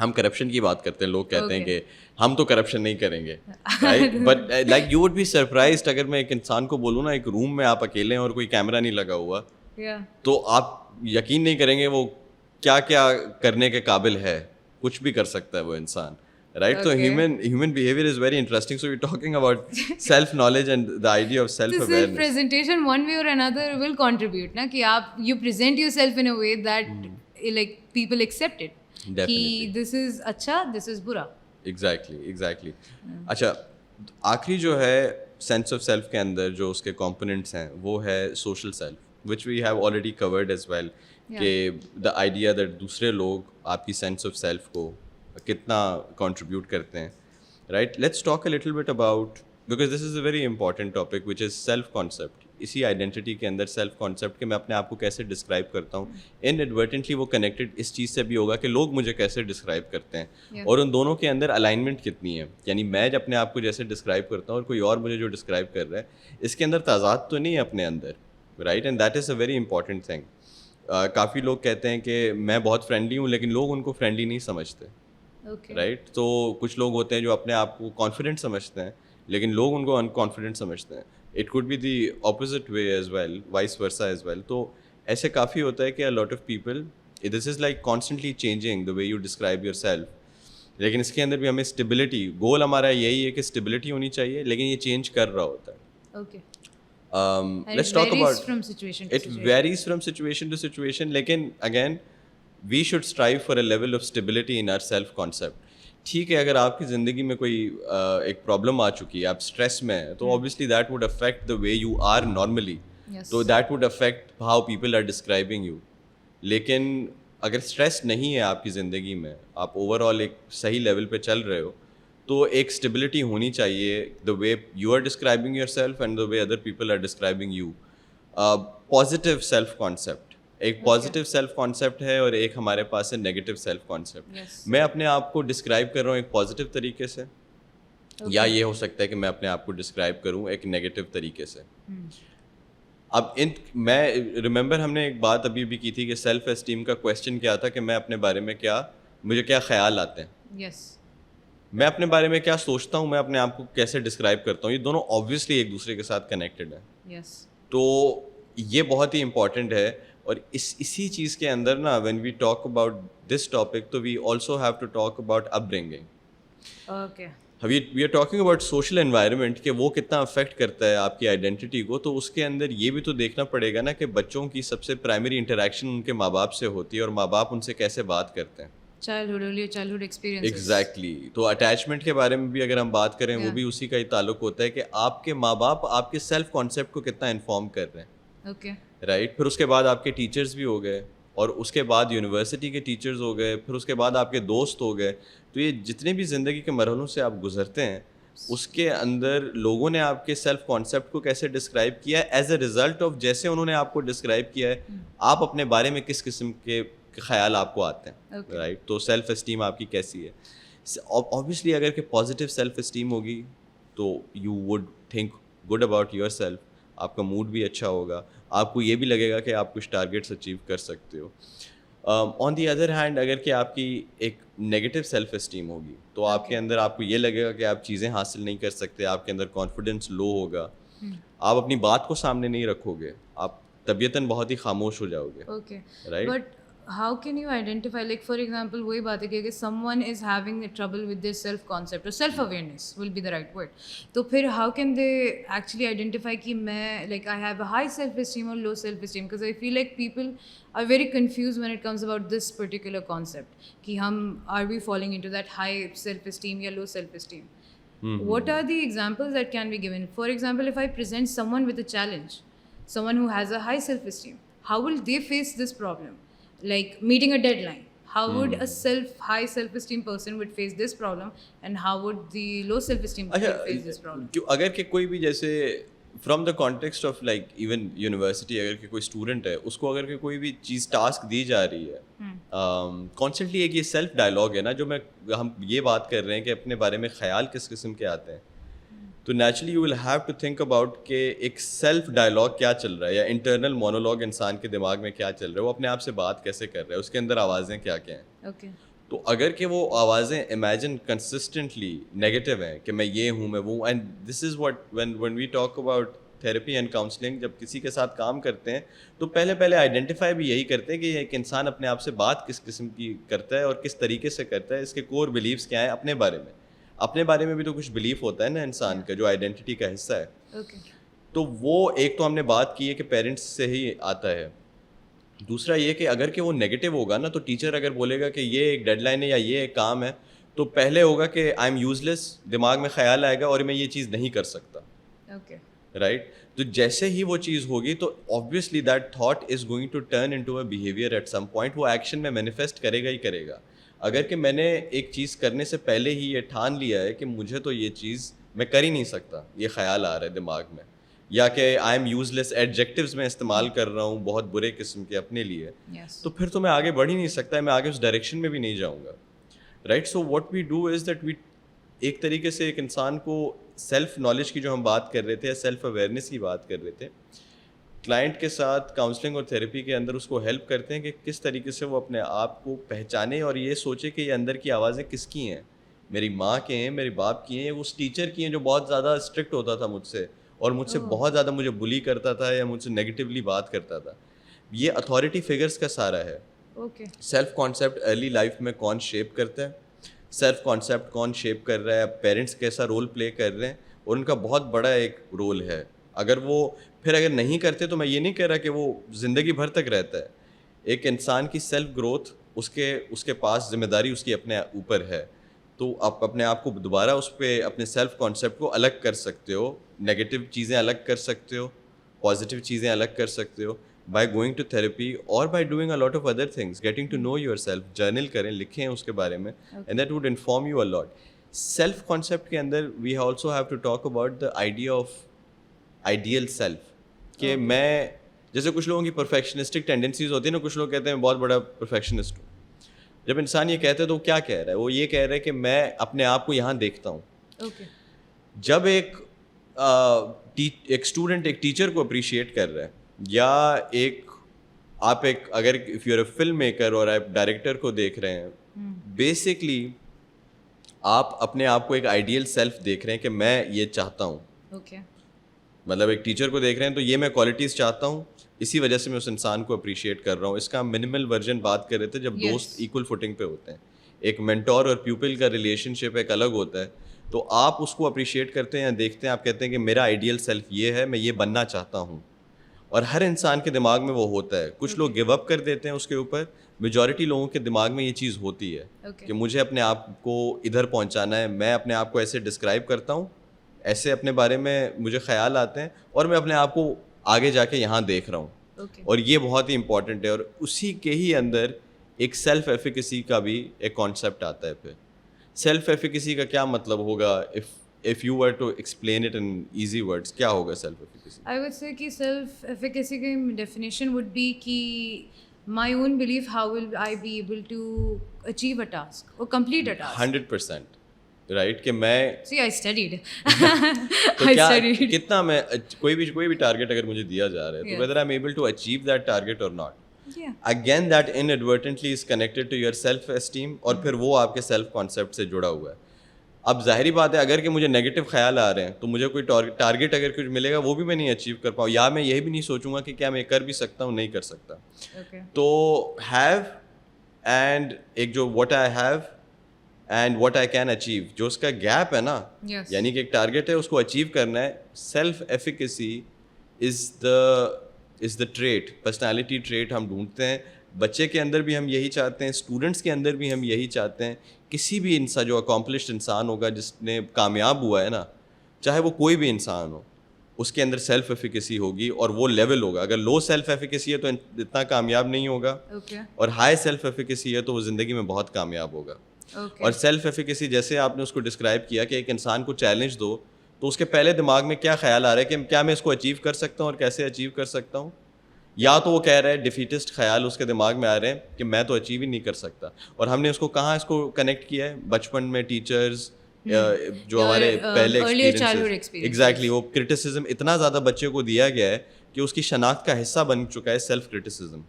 ہم کرپشن کی بات کرتے ہیں, لوگ کہتے ہیں کہ ہم تو کرپشن نہیں کریں گے, right, but like you would be surprised اگر میں ایک انسان کو بولوں نا, ایک روم میں آپ اکیلے ہیں اور کوئی کیمرہ نہیں لگا ہوا, Yeah. تو آپ یقین نہیں کریں گے وہ کیا کیا کرنے کے قابل ہے, کچھ بھی کر سکتا ہے وہ انسان, رائٹ. تو human behavior is very interesting. So we're talking about self knowledge and the idea of self So awareness. presentation one way or another will contribute na ki you present yourself in a way that like people accept it. Definitely. Ki this is acha, this is bura. Exactly. اچھا, آخری جو ہے sense of self کے اندر جو اس کے components ہیں وہ ہے social self, which we have already covered as well, کہ دا آئیڈیا دیٹ دوسرے لوگ آپ کی سینس آف سیلف کو کتنا کنٹریبیوٹ کرتے ہیں, right. Let's talk a little bit about, because this is a very important topic which is self concept. اسی آئیڈینٹی کے اندر سیلف کانسیپٹ کہ میں اپنے آپ کو کیسے ڈسکرائب کرتا ہوں, ان ایڈورٹنٹلی وہ کنیکٹڈ اس چیز سے بھی ہوگا کہ لوگ مجھے کیسے ڈسکرائب کرتے ہیں, اور ان دونوں کے اندر الائنمنٹ کتنی ہے. یعنی میں اپنے آپ کو جیسے ڈسکرائب کرتا ہوں اور کوئی اور مجھے جو ڈسکرائب کر رہا ہے, اس کے اندر تضاد تو نہیں ہے اپنے اندر, right. And that is a very important thing. کافی لوگ کہتے ہیں کہ میں بہت فرینڈلی ہوں لیکن لوگ ان کو فرینڈلی نہیں سمجھتے, رائٹ. تو کچھ لوگ ہوتے ہیں جو اپنے آپ کو کانفیڈنٹ سمجھتے ہیں لیکن لوگ ان کو ان کانفیڈنٹ سمجھتے ہیں. It could be the opposite way as well, vice versa as well. تو ایسے کافی ہوتا ہے کہ a lot of people, this is like constantly changing the way you describe yourself. لیکن اس کے اندر بھی ہمیں اسٹیبلٹی, گول ہمارا یہی ہے کہ اسٹیبلٹی ہونی چاہیے, لیکن یہ چینج کر رہا ہوتا ہے. Okay. Let's talk about from situation to it varies from situation to situation, لیکن again we should strive for a level of stability in our self concept. ٹھیک ہے, اگر آپ کی زندگی میں کوئی ایک پرابلم آ چکی ہے, آپ اسٹریس میں ہیں, تو obviously that would affect the way you are normally. So that would affect how people are describing you. لیکن اگر اسٹریس نہیں ہے آپ کی زندگی میں, آپ اوور آل ایک صحیح لیول پہ چل رہے ہو, تو ایک اسٹیبلٹی ہونی چاہیے the way you are describing yourself and the way other people are describing you. Positive self concept, ایک پازیٹیو سیلف کانسیپٹ ہے اور ایک ہمارے پاس ہے نیگیٹیو سیلف کانسیپٹ. میں اپنے آپ کو ڈسکرائب کر رہا ہوں ایک پازیٹیو طریقے سے, یا یہ ہو سکتا ہے کہ میں اپنے آپ کو ڈسکرائب کروں ایک نیگیٹیو طریقے سے. اب میں ریممبر ہم نے ایک بات ابھی بھی کی تھی کہ سیلف اسٹیم کا کویشچن کیا تھا کہ میں اپنے بارے میں مجھے کیا خیال آتے ہیں, میں اپنے بارے میں کیا سوچتا ہوں, میں اپنے آپ کو کیسے ڈسکرائب کرتا ہوں. یہ دونوں آبویسلی ایک دوسرے کے ساتھ کنیکٹڈ ہیں. تو یہ بہت ہی امپورٹنٹ ہے. اور اسی چیز کے اندر نا, when we talk about this topic, تو we also have to talk about upbringing. We are talking about social environment, کہ وہ کتنا افیکٹ کرتا ہے آپ کی آئیڈینٹی کو. تو اس کے اندر یہ بھی تو دیکھنا پڑے گا نا کہ بچوں کی سب سے پرائمری انٹریکشن ان کے ماں باپ سے ہوتی ہے, اور ماں باپ ان سے کیسے بات کرتے ہیں. Childhood experience. ایگزیکٹلی. تو اٹیچمنٹ کے بارے میں بھی اگر ہم بات کریں, وہ بھی اسی کا ہی تعلق ہوتا ہے کہ آپ کے ماں باپ آپ کے سیلف کانسیپٹ کو کتنا انفارم کر رہے ہیں, رائٹ. پھر اس کے بعد آپ کے ٹیچرز بھی ہو گئے, اور اس کے بعد یونیورسٹی کے ٹیچرز ہو گئے, پھر اس کے بعد آپ کے دوست ہو گئے. تو یہ جتنے بھی زندگی کے مرحلوں سے آپ گزرتے ہیں, اس کے اندر لوگوں نے آپ کے سیلف کانسیپٹ کو کیسے ڈسکرائب کیا ہے, ایز اے ریزلٹ آف جیسے انہوں نے آپ کو ڈسکرائب کیا ہے, آپ اپنے بارے میں کس قسم کے خیال آپ کو آتے ہیں, رائٹ. تو سیلف اسٹیم آپ کی کیسی ہے. اوبویسلی اگر کہ پازیٹیو سیلف اسٹیم ہوگی تو you would think good about your self, آپ کا موڈ بھی اچھا ہوگا, آپ کو یہ بھی لگے گا کہ آپ کچھ ٹارگیٹس اچیو کر سکتے ہو. آن دی ادر ہینڈ, اگر کہ آپ کی ایک نیگیٹو سیلف اسٹیم ہوگی, تو آپ کے اندر آپ کو یہ لگے گا کہ آپ چیزیں حاصل نہیں کر سکتے, آپ کے اندر کانفیڈنس لو ہوگا, آپ اپنی بات کو سامنے نہیں رکھو گے, آپ طبیعتاً بہت ہی خاموش ہو جاؤ گے, right. how can you identify, like for example وہی بات ہے کہ someone is having trouble with their self concept or self awareness will be the right word, تو پھر how can they actually identify کہ میں like I have a high self esteem or low self esteem, because I feel like people are very confused when it comes about this particular concept کہ ہم are we falling into that high self esteem یا low self esteem. What are the examples that can be given? For example, if I present someone with a challenge, someone who has a high self esteem, how will they face this problem? Like meeting a deadline, how would a high self esteem person would face this problem, and how would the low self esteem person face this problem? اگر کہ کوئی بھی جیسے from the context of like even university, اگر کہ کوئی student ہے, اس کو اگر کہ کوئی بھی چیز ٹاسک دی جا رہی ہے, کانسٹنٹلی ایک یہ سیلف ڈائلاگ ہے نا, جو ہم یہ بات کر رہے ہیں کہ اپنے بارے میں خیال کس قسم کے آتے ہیں, تو naturally you will have to think about کہ ایک سیلف ڈائلاگ کیا چل رہا ہے, یا انٹرنل مونولوگ انسان کے دماغ میں کیا چل رہا ہے, وہ اپنے آپ سے بات کیسے کر رہا ہے, اس کے اندر آوازیں کیا کیا ہیں. تو اگر کہ وہ آوازیں امیجن کنسسٹنٹلی نیگیٹو ہیں کہ میں یہ ہوں, میں وہ, and this is what when we talk about therapy and counselling جب کسی کے ساتھ کام کرتے ہیں تو پہلے آئیڈینٹیفائی بھی یہی کرتے ہیں کہ ایک انسان اپنے آپ سے بات کس قسم کی کرتا ہے اور کس طریقے سے کرتا ہے, اس کے کور بلیفس کیا ہیں اپنے بارے میں. اپنے بارے میں بھی تو کچھ بلیف ہوتا ہے نا انسان کا جو آئیڈینٹی کا حصہ ہے. تو وہ ایک تو ہم نے بات کی ہے کہ پیرنٹس سے ہی آتا ہے. دوسرا یہ کہ اگر کہ وہ نیگیٹو ہوگا نا, تو ٹیچر اگر بولے گا کہ یہ ایک ڈیڈ لائن ہے یا یہ ایک کام ہے, تو پہلے ہوگا کہ آئی ایم یوز لیس, دماغ میں خیال آئے گا اور میں یہ چیز نہیں کر سکتا, رائٹ. تو جیسے ہی وہ چیز ہوگی تو obviously that thought is going to turn into a behavior at some point, وہ ایکشن میں مینیفیسٹ کرے گا ہی کرے گا. اگر کہ میں نے ایک چیز کرنے سے پہلے ہی یہ ٹھان لیا ہے کہ مجھے تو یہ چیز میں کر ہی نہیں سکتا, یہ خیال آ رہا ہے دماغ میں, یا کہ آئی ایم یوز لیس ایڈجیکٹیوز میں استعمال کر رہا ہوں بہت برے قسم کے اپنے لیے, تو پھر تو میں آگے بڑھ ہی نہیں سکتا, میں آگے اس ڈائریکشن میں بھی نہیں جاؤں گا, right. So what we do is that we ایک طریقے سے ایک انسان کو سیلف نالج کی جو ہم بات کر رہے تھے, سیلف اویئرنیس کی بات کر رہے تھے, کلائنٹ کے ساتھ کاؤنسلنگ اور تھیراپی کے اندر اس کو ہیلپ کرتے ہیں کہ کس طریقے سے وہ اپنے آپ کو پہچانے اور یہ سوچے کہ یہ اندر کی آوازیں کس کی ہیں, میری ماں کے ہیں, میرے باپ کی ہیں, اس ٹیچر کی ہیں جو بہت زیادہ اسٹرکٹ ہوتا تھا مجھ سے اور مجھ سے بہت زیادہ مجھے بلی کرتا تھا یا مجھ سے نیگیٹیولی بات کرتا تھا. یہ اتھارٹی فگرس کا سارا ہے. سیلف کانسیپٹ ارلی لائف میں کون شیپ کرتا ہے, سیلف کانسیپٹ کون شیپ کر رہا ہے, پیرنٹس کیسا رول پلے کر رہے ہیں, اور ان کا بہت بڑا ایک رول ہے. اگر وہ پھر اگر نہیں کرتے تو میں یہ نہیں کہہ رہا کہ وہ زندگی بھر تک رہتا ہے. ایک انسان کی سیلف گروتھ اس کے پاس ذمہ داری اس کی اپنے اوپر ہے, تو آپ اپنے آپ کو دوبارہ اس پہ اپنے سیلف کانسیپٹ کو الگ کر سکتے ہو, نیگیٹو چیزیں الگ کر سکتے ہو, پازیٹیو چیزیں الگ کر سکتے ہو by going to therapy or by doing a lot of other things, getting to know yourself, journal کریں, لکھیں اس کے بارے میں, and that would inform you a lot. Self concept کے اندر we also have to talk about the idea of ideal self, کہ میں جیسے کچھ لوگوں کی پرفیکشنسٹک ٹینڈنسیز ہوتی ہیں نا, کچھ لوگ کہتے ہیں میں بہت بڑا پرفیکشنسٹ ہوں. جب انسان یہ کہتا ہے تو وہ کیا کہہ رہا ہے, وہ یہ کہہ رہا ہے کہ میں اپنے آپ کو یہاں دیکھتا ہوں. جب ایک اسٹوڈنٹ ایک ٹیچر کو اپریشیٹ کر رہا ہے, یا آپ اگر if you are a film maker اور آپ ڈائریکٹر کو دیکھ رہے ہیں, بیسکلی آپ اپنے آپ کو ایک آئیڈیل سیلف دیکھ رہے ہیں کہ میں یہ چاہتا ہوں. مطلب ایک ٹیچر کو دیکھ رہے ہیں تو یہ میں کوالٹیز چاہتا ہوں, اسی وجہ سے میں اس انسان کو اپریشیٹ کر رہا ہوں. اس کا منیمل ورژن بات کر رہے تھے جب دوست ایکول فوٹنگ پہ ہوتے ہیں, ایک مینٹور اور پیپل کا ریلیشن شپ ایک الگ ہوتا ہے, تو آپ اس کو اپریشیٹ کرتے ہیں یا دیکھتے ہیں, آپ کہتے ہیں کہ میرا آئیڈیل سیلف یہ ہے, میں یہ بننا چاہتا ہوں. اور ہر انسان کے دماغ میں وہ ہوتا ہے. کچھ لوگ گیو اپ کر دیتے ہیں اس کے اوپر, میجورٹی لوگوں کے دماغ میں یہ چیز ہوتی ہے کہ مجھے اپنے آپ کو ادھر پہنچانا ہے, میں اپنے آپ کو ایسے ڈسکرائب کرتا ہوں, ایسے اپنے بارے میں مجھے خیال آتے ہیں, اور میں اپنے آپ کو آگے جا کے یہاں دیکھ رہا ہوں. اور یہ بہت ہی امپورٹنٹ ہے, اور اسی کے ہی اندر ایک سیلف ایفیکیسی کا بھی ایک کانسیپٹ آتا ہے. پھر سیلف ایفیکیسی کا کیا مطلب ہوگا, if you were to explain it in easy words, کیا ہوگا self efficacy? I would say کہ سیلف ایفیکیسی کی definition would be کہ my own belief, how will I be able to achieve a task or complete a task. 100%. Right, کہ میں See, I studied. تو کیا کتنا میں کوئی بھی ٹارگیٹ اگر مجھے دیا جا رہا ہے, تو whether I'm able to achieve that target or not. Again, that inadvertently is connected to your self esteem, اور پھر وہ آپ کے سیلف کانسیپٹ سے جڑا ہوا ہے. اب ظاہری بات ہے اگر کہ مجھے نیگیٹو خیال آ رہے ہیں تو مجھے کوئی ٹارگیٹ اگر کچھ ملے گا وہ بھی میں نہیں اچیو کر پاؤں, یا میں یہی بھی نہیں سوچوں گا کہ کیا میں کر بھی سکتا ہوں, نہیں کر سکتا. تو ہیو اینڈ ایک جو what I have and what I can achieve, جو اس کا گیپ ہے نا, یعنی کہ ایک ٹارگیٹ ہے اس کو اچیو کرنا ہے. Self efficacy is the trait, personality trait ہم ڈھونڈتے ہیں. بچے کے اندر بھی ہم یہی چاہتے ہیں, اسٹوڈنٹس کے اندر بھی ہم یہی چاہتے ہیں. کسی بھی انسان جو اکامپلشڈ انسان ہوگا, جس نے کامیاب ہوا ہے نا, چاہے وہ کوئی بھی انسان ہو, اس کے اندر سیلف ایفیکیسی ہوگی اور وہ لیول ہوگا. اگر لو سیلف ایفیکیسی ہے تو اتنا کامیاب نہیں ہوگا, اور ہائی سیلف ایفیکیسی ہے تو وہ زندگی میں بہت کامیاب ہوگا. اور سیلف ایفیکیسی جیسے آپ نے اس کو ڈسکرائب کیا کہ ایک انسان کو چیلنج دو, تو اس کے پہلے دماغ میں کیا خیال آ رہا ہے کہ کیا میں اس کو اچیو کر سکتا ہوں اور کیسے اچیو کر سکتا ہوں, یا تو وہ کہہ رہا ہے ڈیفیٹسٹ خیال اس کے دماغ میں آ رہے ہیں کہ میں تو اچیو ہی نہیں کر سکتا. اور ہم نے اس کو کہاں اس کو کنیکٹ کیا ہے, بچپن میں ٹیچرز جو ہمارے پہلے ایکسپیرینس, ایگزیکٹلی وہ کرٹیسزم اتنا زیادہ بچے کو دیا گیا ہے کہ اس کی شناخت کا حصہ بن چکا ہے سیلف کرٹیسزم,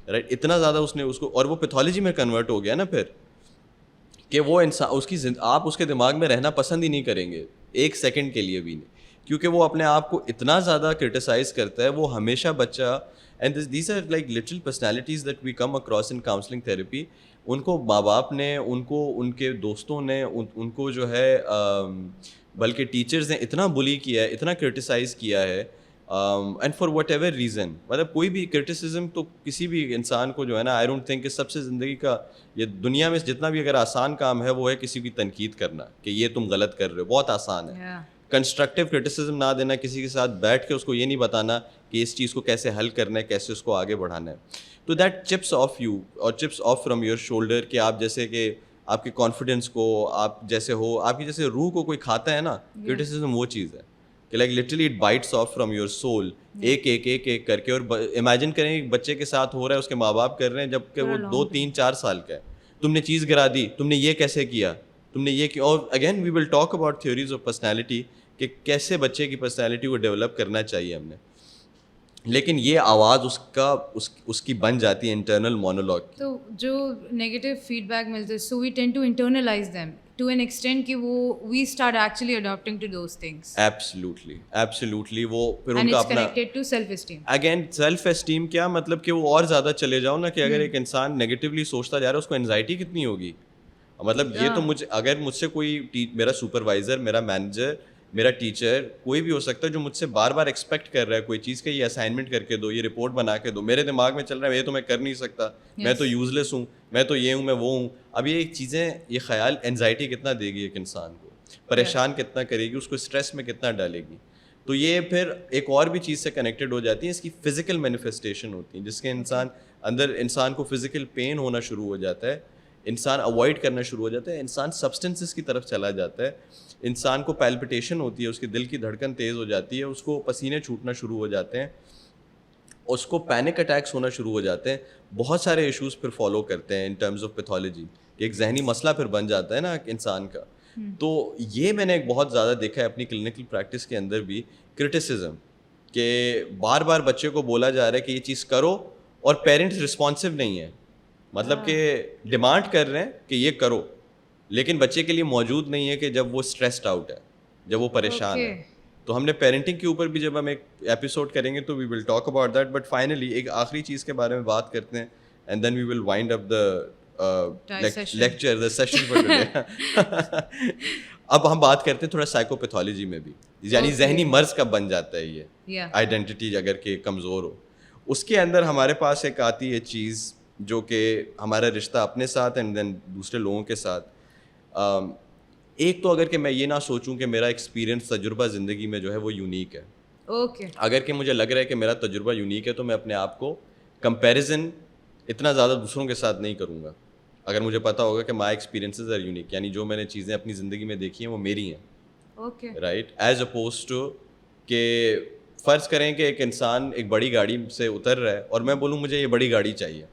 رائٹ. اتنا زیادہ اس نے اس کو, اور وہ پیتھولوجی میں کنورٹ ہو گیا نا پھر, کہ وہ انسان اس کی آپ اس کے دماغ میں رہنا پسند ہی نہیں کریں گے ایک سیکنڈ کے لیے بھی نہیں, کیونکہ وہ اپنے آپ کو اتنا زیادہ کرٹیسائز کرتا ہے. وہ ہمیشہ بچہ and these are like little personalities that we come across in counselling therapy. ان کو ماں باپ نے, ان کو ان کے دوستوں نے, ان کو جو ہے بلکہ ٹیچرز نے اتنا بلی کیا ہے, اتنا کرٹیسائز کیا ہے, and for what ever reason. مطلب کوئی بھی کرٹیسزم تو کسی بھی انسان کو جو ہے نا, آئی ڈونٹ تھنک کہ سب سے زندگی کا یہ دنیا میں جتنا بھی اگر آسان کام ہے وہ ہے کسی کی تنقید کرنا کہ یہ تم غلط کر رہے ہو. بہت آسان ہے. کنسٹرکٹیو کرٹیسزم نہ دینا, کسی کے ساتھ بیٹھ کے اس کو یہ نہیں بتانا کہ اس چیز کو کیسے حل کرنا ہے, کیسے اس کو آگے بڑھانا ہے. تو دیٹ چپس آف یو اور chips of from your shoulder کہ آپ جیسے کہ آپ کے کانفیڈنس کو, آپ جیسے ہو, آپ کی جیسے روح کو کوئی کھاتا ہے نا, کرٹیسزم وہ چیز ہے کہ like literally it bytes of from your soul, ایک ایک ایک ایک کر کے. اور امیجن کریں ایک بچے کے ساتھ ہو رہا ہے, اس کے ماں باپ کر رہے ہیں جب کہ وہ 2 3 4 سال کا ہے. تم نے چیز گرا دی, تم نے یہ کیسے کیا, تم نے یہ کیا. اور again we will talk about theories of personality کہ کیسے بچے کی پرسنالٹی کو ڈیولپ کرنا چاہیے ہم نے. لیکن یہ آواز اس کی بن جاتی ہے انٹرنل مونولوگ. تو جو نیگیٹو فیڈ بیک ملتے, so we tend to internalize them to an extent کہ وہ we start actually adapting to those things. Absolutely وہ پھر ان کا اپنا connected to self esteem. Again self esteem کیا مطلب کہ وہ اور زیادہ چلے جاؤ نا کہ اگر ایک انسان نیگیٹولی سوچتا جا رہا ہے اس کو انزائٹی کتنی ہوگی. مطلب یہ تو اگر مجھ سے کوئی میرا سپروائزر, میرا مینیجر, میرا ٹیچر, کوئی بھی ہو سکتا ہے جو مجھ سے بار بار ایکسپیکٹ کر رہا ہے کوئی چیز کہ یہ اسائنمنٹ کر کے دو, یہ رپورٹ بنا کے دو, میرے دماغ میں چل رہا ہے یہ تو میں کر نہیں سکتا, میں تو یوز لیس ہوں, میں تو یہ ہوں, میں وہ ہوں. اب یہ چیزیں, یہ خیال انزائٹی کتنا دے گی ایک انسان کو, پریشان کتنا کرے گی, اس کو اسٹریس میں کتنا ڈالے گی. تو یہ پھر ایک اور بھی چیز سے کنیکٹڈ ہو جاتی ہے, اس کی فزیکل مینیفیسٹیشن ہوتی ہیں جس کے انسان کو فزیکل پین ہونا شروع ہو جاتا ہے, انسان اوائڈ کرنا شروع ہو جاتا ہے, انسان سبسٹنسز کی طرف چلا جاتا ہے, انسان کو پیلپٹیشن ہوتی ہے, اس کے دل کی دھڑکن تیز ہو جاتی ہے, اس کو پسینے چھوٹنا شروع ہو جاتے ہیں, اس کو پینک اٹیکس ہونا شروع ہو جاتے ہیں. بہت سارے ایشوز پھر فالو کرتے ہیں ان ٹرمز آف پیتھولوجی, کہ ایک ذہنی مسئلہ پھر بن جاتا ہے نا انسان کا. تو یہ میں نے ایک بہت زیادہ دیکھا ہے اپنی کلینکل پریکٹس کے اندر بھی, کرٹیسزم کہ بار بار بچے کو بولا جا رہا ہے کہ یہ چیز کرو اور پیرنٹس رسپانسو نہیں ہیں, مطلب کہ ڈیمانڈ کر رہے ہیں کہ یہ کرو لیکن بچے کے لیے موجود نہیں ہے کہ جب وہ اسٹریسڈ آؤٹ ہے, جب وہ پریشان ہے. تو ہم نے پیرنٹنگ کے اوپر بھی جب ہم ایک ایپیسوڈ کریں گے تو we will talk about that. But finally ایک آخری چیز کے بارے میں بات کرتے ہیں and then we will wind up the lecture, the session for today. اب ہم بات کرتے ہیں تھوڑا سائیکوپیتھولوجی میں بھی, یعنی ذہنی مرض کب بن جاتا ہے یہ آئیڈینٹی اگر کہ کمزور ہو. اس کے اندر ہمارے پاس ایک آتی ہے چیز جو کہ ہمارا رشتہ اپنے ساتھ اینڈ دین دوسرے لوگوں کے ساتھ. ایک تو اگر کہ میں یہ نہ سوچوں کہ میرا ایکسپیرینس, تجربہ زندگی میں جو ہے وہ یونیک ہے. اگر کہ مجھے لگ رہا ہے کہ میرا تجربہ یونیک ہے تو میں اپنے آپ کو کمپیریزن اتنا زیادہ دوسروں کے ساتھ نہیں کروں گا. اگر مجھے پتا ہوگا کہ مائی ایکسپیرینسز آر یونیک, یعنی جو میں نے چیزیں اپنی زندگی میں دیکھی ہیں وہ میری ہیں, رائٹ, ایز اپوز ٹو کہ فرض کریں کہ ایک انسان ایک بڑی گاڑی سے اتر رہا ہے اور میں بولوں مجھے یہ بڑی گاڑی چاہیے.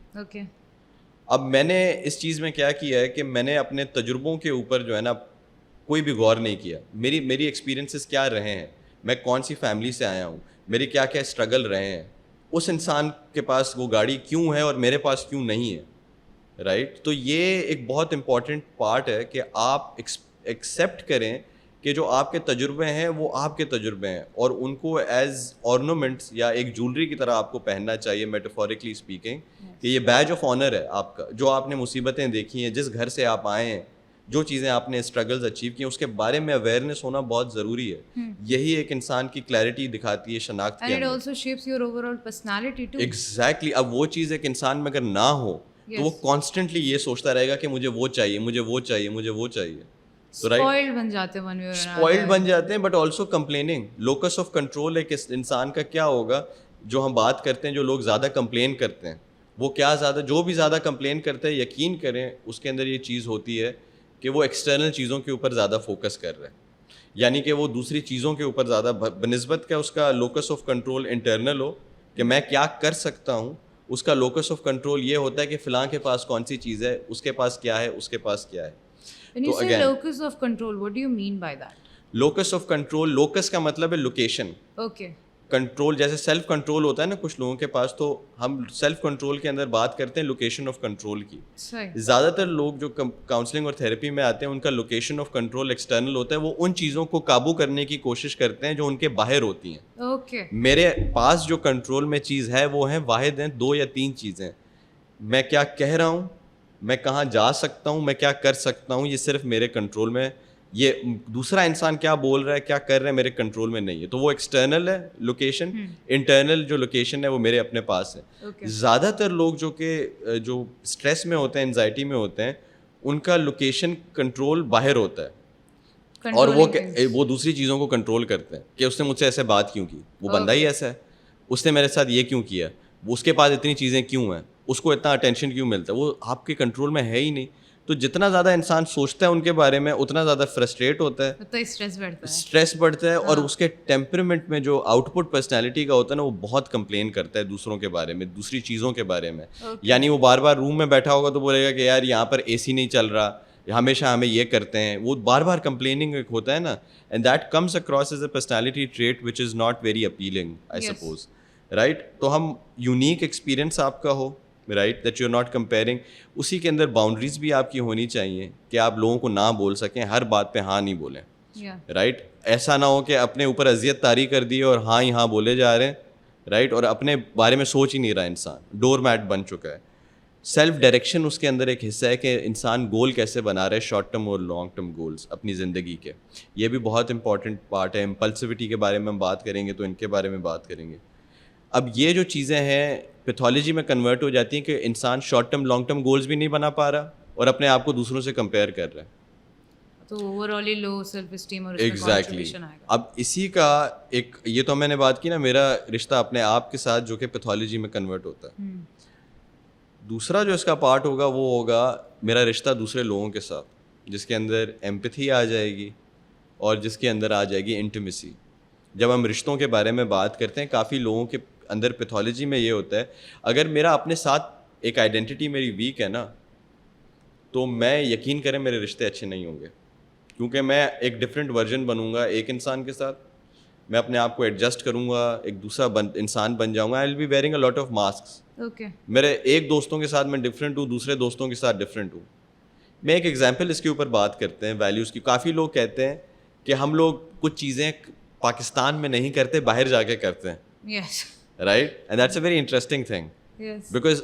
اب میں نے اس چیز میں کیا کیا ہے کہ میں نے اپنے تجربوں کے اوپر جو ہے نا کوئی بھی غور نہیں کیا. میری ایکسپیرینسز کیا رہے ہیں, میں کون سی فیملی سے آیا ہوں, میرے کیا کیا اسٹرگل رہے ہیں, اس انسان کے پاس وہ گاڑی کیوں ہے اور میرے پاس کیوں نہیں ہے, رائٹ. تو یہ ایک بہت امپورٹنٹ پارٹ ہے کہ آپ ایکسیپٹ کریں کہ جو آپ کے تجربے ہیں وہ آپ کے تجربے ہیں اور ان کو ایز آرنامنٹس یا ایک جولری کی طرح آپ کو پہننا چاہیے, میٹافوریکلی اسپیکنگ, کہ یہ بیج آف آنر ہے آپ کا. جو آپ نے مصیبتیں دیکھی ہیں, جس گھر سے آپ آئے ہیں, جو چیزیں آپ نے اسٹرگلز اچیو کی ہیں, اس کے بارے میں اویئرنیس ہونا بہت ضروری ہے. یہی ایک انسان کی کلیئرٹی دکھاتی ہے شناخت کے اندر. ایگزیکٹلی. اب وہ چیز ایک انسان میں اگر نہ ہو تو وہ کانسٹنٹلی یہ سوچتا رہے گا کہ مجھے وہ چاہیے, مجھے وہ چاہیے, مجھے وہ چاہیے. اسپوائلڈ بن جاتے ہیں, but also complaining. Locus of control ایک انسان کا کیا ہوگا, جو ہم بات کرتے ہیں جو لوگ زیادہ کمپلین کرتے ہیں, وہ کیا زیادہ, جو بھی زیادہ کمپلین کرتے ہیں یقین کریں اس کے اندر یہ چیز ہوتی ہے کہ وہ ایکسٹرنل چیزوں کے اوپر زیادہ فوکس کر رہے ہیں, یعنی کہ وہ دوسری چیزوں کے اوپر زیادہ بنسبت کا اس کا لوکس آف کنٹرول انٹرنل ہو کہ میں کیا کر سکتا ہوں. اس کا لوکس آف کنٹرول یہ ہوتا ہے کہ فلاں کے پاس کون سی چیز ہے, اس کے پاس کیا ہے, اس کے پاس کیا ہے. تو again locus of control, what do you mean by that? locus of control, locus کا مطلب ہے لوکیشن. کنٹرول, جیسے سیلف کنٹرول ہوتا ہے نا کچھ لوگوں کے پاس, تو ہم سیلف کنٹرول کے اندر بات کرتے ہیں لوکیشن آف کنٹرول کی. زیادہ تر لوگ جو کاؤنسلنگ اور تھیراپی میں آتے ہیں ان کا لوکیشن آف کنٹرول ایکسٹرنل ہوتا ہے. وہ ان چیزوں کو قابو کرنے کی کوشش کرتے ہیں جو ان کے باہر ہوتی ہیں. میرے پاس جو کنٹرول میں چیز ہے وہ ہیں واحد ہیں 2 یا 3 چیزیں. میں کیا کہہ رہا ہوں, میں کہاں جا سکتا ہوں, میں کیا کر سکتا ہوں, یہ صرف میرے کنٹرول میں. یہ دوسرا انسان کیا بول رہا ہے, کیا کر رہا ہے, میرے کنٹرول میں نہیں ہے. تو وہ ایکسٹرنل ہے لوکیشن. انٹرنل جو لوکیشن ہے وہ میرے اپنے پاس ہے. زیادہ تر لوگ جو اسٹریس میں ہوتے ہیں, انزائٹی میں ہوتے ہیں, ان کا لوکیشن کنٹرول باہر ہوتا ہے, اور وہ دوسری چیزوں کو کنٹرول کرتے ہیں کہ اس نے مجھ سے ایسے بات کیوں کی, وہ بندہ ہی ایسا ہے, اس نے میرے ساتھ یہ کیوں کیا, اس کے پاس اتنی چیزیں کیوں ہیں, اس کو اتنا اٹینشن کیوں ملتا ہے. وہ آپ کے کنٹرول میں ہے ہی نہیں. تو جتنا زیادہ انسان سوچتا ہے ان کے بارے میں اتنا زیادہ فرسٹریٹ ہوتا ہے, اسٹریس بڑھتا ہے, اور اس کے ٹیمپرمنٹ میں جو آؤٹ پٹ پرسنالٹی کا ہوتا ہے نا وہ بہت کمپلین کرتا ہے دوسروں کے بارے میں, دوسری چیزوں کے بارے میں. یعنی وہ بار بار روم میں بیٹھا ہوگا تو بولے گا کہ یار یہاں پر اے سی نہیں چل رہا, ہمیشہ ہمیں یہ کرتے ہیں. وہ بار بار کمپلیننگ ایک ہوتا ہے نا, and that comes across as a personality trait which is not very appealing I suppose, right. تو ہم یونیک ایکسپیرئنس آپ کا ہو, right, that you are not comparing. اسی کے اندر باؤنڈریز بھی آپ کی ہونی چاہیے کہ آپ لوگوں کو نہ بول سکیں, ہر بات پہ ہاں نہیں بولیں, رائٹ. ایسا نہ ہو کہ اپنے اوپر اذیت طاری کر دی اور ہاں ہی ہاں بولے جا رہے ہیں, رائٹ, اور اپنے بارے میں سوچ ہی نہیں رہا. انسان ڈور میٹ بن چکا ہے. سیلف ڈائریکشن اس کے اندر ایک حصہ ہے کہ انسان گول کیسے بنا رہا ہے, شارٹ ٹرم اور لانگ ٹرم گولز اپنی زندگی کے. یہ بھی بہت امپورٹنٹ پارٹ ہے. امپلسوٹی کے بارے میں ہم بات کریں گے تو ان کے بارے میں بات کریں گے. اب یہ جو چیزیں ہیں پیتھولوجی میں کنورٹ ہو جاتی ہیں کہ انسان short term long term goals بھی نہیں بنا پا رہا اور اپنے آپ کو دوسروں سے کمپیئر کر رہا ہے. تو overall low self esteem اور ایگزیکٹلی. اب اسی کا ایک, یہ تو میں نے بات کی نا, میرا رشتہ اپنے آپ کے ساتھ جو کہ پیتھولوجی میں کنورٹ ہوتا ہے. دوسرا جو اس کا پارٹ ہوگا وہ ہوگا میرا رشتہ دوسرے لوگوں کے ساتھ, جس کے اندر ایمپتھی آ جائے گی اور جس کے اندر آ جائے گی انٹیمیسی. جب ہم رشتوں کے بارے میں بات کرتے ہیں, کافی لوگوں کے اندر پیتھولوجی میں یہ ہوتا ہے, اگر میرا اپنے ساتھ ایک آئیڈینٹی میری ویک ہے نا, تو میں یقین کریں میرے رشتے اچھے نہیں ہوں گے, کیونکہ میں ایک ڈفرینٹ ورژن بنوں گا ایک انسان کے ساتھ. میں اپنے آپ کو ایڈجسٹ کروں گا, ایک دوسرا انسان بن جاؤں گا. I will be wearing a lot of masks. میرے ایک دوستوں کے ساتھ میں ڈفرینٹ ہوں, دوسرے دوستوں کے ساتھ ڈفرینٹ ہوں. میں ایک ایگزامپل اس کے اوپر بات کرتے ہیں ویلیوز کی. کافی لوگ کہتے ہیں کہ ہم لوگ کچھ چیزیں پاکستان میں نہیں کرتے, باہر جا کے کرتے ہیں, right, and that's a very interesting thing, because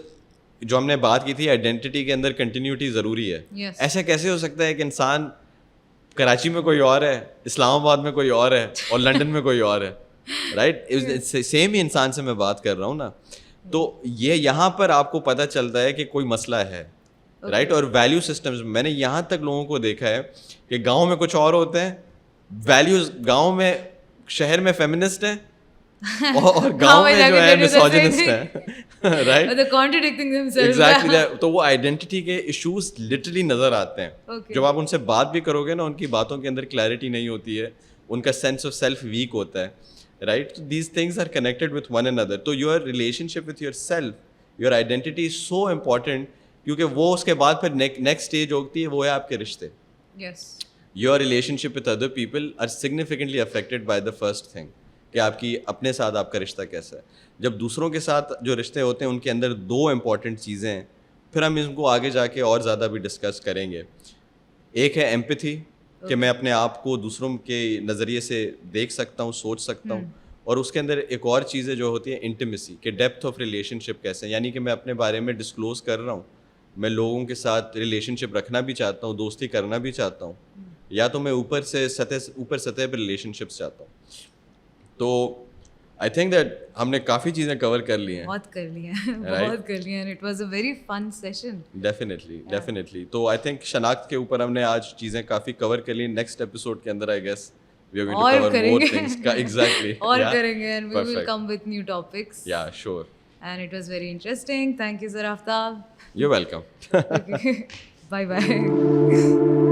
جو ہم نے بات کی تھی آئیڈینٹی کے اندر کنٹینیوٹی ضروری ہے. ایسا کیسے ہو سکتا ہے کہ انسان کراچی میں کوئی اور ہے, اسلام آباد میں کوئی اور ہے, اور لنڈن میں کوئی اور ہے, رائٹ, سیم ہی انسان سے میں بات کر رہا ہوں نا. تو یہ یہاں پر آپ کو پتہ چلتا ہے کہ کوئی مسئلہ ہے, رائٹ. اور ویلیو سسٹمز میں نے یہاں تک لوگوں کو دیکھا ہے کہ گاؤں میں کچھ اور ہوتے ہیں ویلیوز, گاؤں میں شہر میں فیمنسٹ ہیں اور گاؤں میں جو ہے میسوجنسٹ ہیں, رائٹ, ایگزیکٹلی. تو وہ آئیڈینٹی کے ایشوز لٹرلی نظر آتے ہیں. جب آپ ان سے بات بھی کرو گے نا, ان کی باتوں کے اندر کلیئرٹی نہیں ہوتی ہے, ان کا سینس آف سیلف ویک ہوتا ہے, right. These things are connected with one اندر. تو your relationship with yourself, your identity is so important, کیونکہ وہ اس کے بعد پھر نیکسٹ اسٹیج ہوتی ہے, وہ ہے آپ کے رشتے. Your relationship with other people are significantly affected by the first thing, کہ آپ کی اپنے ساتھ آپ کا رشتہ کیسا ہے. جب دوسروں کے ساتھ جو رشتے ہوتے ہیں ان کے اندر 2 امپورٹنٹ چیزیں ہیں, پھر ہم ان کو آگے جا کے اور زیادہ بھی ڈسکس کریں گے. ایک ہے ایمپتھی, کہ میں اپنے آپ کو دوسروں کے نظریے سے دیکھ سکتا ہوں, سوچ سکتا ہوں. اور اس کے اندر ایک اور چیزیں جو ہوتی ہیں انٹیمیسی, کہ ڈیپتھ آف ریلیشن شپ کیسے, یعنی کہ میں اپنے بارے میں ڈسکلوز کر رہا ہوں, میں لوگوں کے ساتھ ریلیشن شپ رکھنا بھی چاہتا ہوں, دوستی کرنا بھی چاہتا ہوں, یا تو میں اوپر سطح پہ ریلیشن شپس چاہتا ہوں. تو آئی تھنک دیٹ ہم نے کافی چیزیں کور کر لی ہیں, بہت کر لی ہیں, بہت کر لی ہیں. It was a very fun session. Definitely. تو آئی تھنک شناخت کے اوپر ہم نے آج چیزیں کافی کور کر لی. نیکسٹ ایپیسوڈ کے اندر I guess we are going to cover more things. Exactly. اور کریں گے, and we will come with new topics. Yeah, sure. And it was very interesting. Thank you, Sir Aftab. You're welcome. Okay. Bye bye.